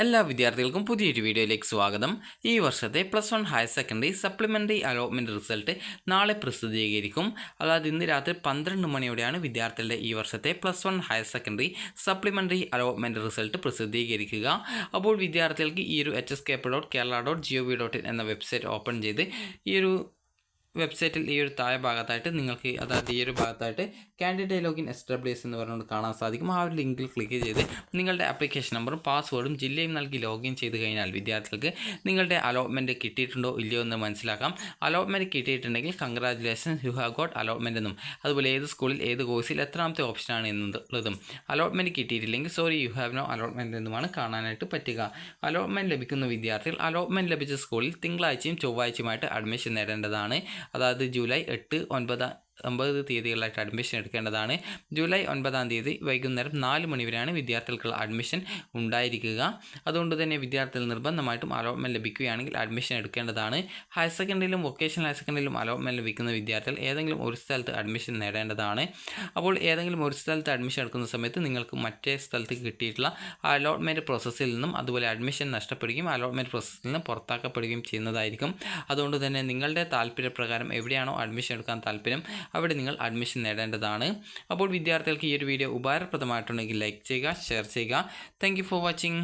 എല്ലാ വിദ്യാർത്ഥികൾക്കും പുതിയൊരു വീഡിയോയിലേക്ക് സ്വാഗതം. ഈ വർഷത്തെ +1 higher secondary supplementary allotment result നാളെ പ്രസിദ്ധീകരിക്കും. അതായത് ഇന്ന് രാത്രി 12 മണിയോടെയാണ് വിദ്യാർത്ഥികളുടെ ഈ വർഷത്തെ +1 higher secondary supplementary allotment result പ്രസിദ്ധീകരിക്കുക. അപ്പോൾ വിദ്യാർത്ഥികൾക്ക് ഈ ഒരു hscap.kerala.gov.in എന്ന വെബ്സൈറ്റ് ഓപ്പൺ ചെയ്ത് ഈ ഒരു വെബ്സൈറ്റിൽ ഈ ഒരു താഴെ ഭാഗത്തായിട്ട് നിങ്ങൾക്ക് അതായത് ഈ ഒരു ഭാഗത്തായിട്ട് കാൻഡിഡേറ്റ് ലോഗിൻ SWS എന്ന് പറഞ്ഞുകൊണ്ട് കാണാൻ സാധിക്കും. ആ ഒരു ലിങ്കിൽ ക്ലിക്ക് ചെയ്ത് നിങ്ങളുടെ ആപ്ലിക്കേഷൻ നമ്പറും പാസ്വേഡും ജില്ലയും നൽകി ലോഗിൻ ചെയ്ത് കഴിഞ്ഞാൽ വിദ്യാർത്ഥികൾക്ക് നിങ്ങളുടെ അലോട്ട്മെൻറ്റ് കിട്ടിയിട്ടുണ്ടോ ഇല്ലയോ എന്ന് മനസ്സിലാക്കാം. അലോട്ട്മെൻറ്റ് കിട്ടിയിട്ടുണ്ടെങ്കിൽ congratulations, you have got allotment എന്നും അതുപോലെ ഏത് സ്കൂളിൽ ഏത് കോഴ്സിൽ എത്രാമത്തെ ഓപ്ഷനാണ് എന്നുള്ളതും, അലോട്ട്മെൻറ്റ് കിട്ടിയിട്ടില്ലെങ്കിൽ sorry you have no allotment എന്നുമാണ് കാണാനായിട്ട് പറ്റുക. അലോട്ട്മെൻറ്റ് ലഭിക്കുന്ന വിദ്യാർത്ഥികൾ അലോട്ട്മെൻറ്റ് ലഭിച്ച സ്കൂളിൽ തിങ്കളാഴ്ചയും ചൊവ്വാഴ്ചയുമായിട്ട് അഡ്മിഷൻ നേടേണ്ടതാണ്. അതായത് ജൂലൈ 8, 9 തീയതികളായിട്ട് അഡ്മിഷൻ എടുക്കേണ്ടതാണ്. ജൂലൈ 9 തീയതി വൈകുന്നേരം 4 മണി വരെയാണ് വിദ്യാർത്ഥികൾക്കുള്ള അഡ്മിഷൻ ഉണ്ടായിരിക്കുക. അതുകൊണ്ട് തന്നെ വിദ്യാർത്ഥികൾ നിർബന്ധമായിട്ടും അലോട്ട്മെൻറ്റ് ലഭിക്കുകയാണെങ്കിൽ അഡ്മിഷൻ എടുക്കേണ്ടതാണ്. ഹയർ സെക്കൻഡറിയിലും വൊക്കേഷണൽ ഹയർ സെക്കൻഡറിയിലും അലോട്ട്മെൻറ്റ് ലഭിക്കുന്ന വിദ്യാർത്ഥികൾ ഏതെങ്കിലും ഒരു സ്ഥലത്ത് അഡ്മിഷൻ നേടേണ്ടതാണ്. അപ്പോൾ ഏതെങ്കിലും ഒരു സ്ഥലത്ത് അഡ്മിഷൻ എടുക്കുന്ന സമയത്ത് നിങ്ങൾക്ക് മറ്റേ സ്ഥലത്ത് കിട്ടിയിട്ടുള്ള അലോട്ട്മെൻറ്റ് പ്രോസസ്സിൽ നിന്നും അതുപോലെ അഡ്മിഷൻ നഷ്ടപ്പെടുകയും അലോട്ട്മെൻറ്റ് പ്രോസസ്സിൽ നിന്ന് പുറത്താക്കപ്പെടുകയും ചെയ്യുന്നതായിരിക്കും. അതുകൊണ്ട് തന്നെ നിങ്ങളുടെ താല്പര്യപ്രകാരം എവിടെയാണോ അഡ്മിഷൻ എടുക്കാൻ താല്പര്യം അവിടെ നിങ്ങൾ അഡ്മിഷൻ നേടേണ്ടതാണ്. അപ്പോൾ വിദ്യാർത്ഥികൾക്ക് ഈ ഒരു വീഡിയോ ഉപകാരപ്രദമായിട്ടുണ്ടെങ്കിൽ ലൈക്ക് ചെയ്യുക, ഷെയർ ചെയ്യുക. Thank you for watching.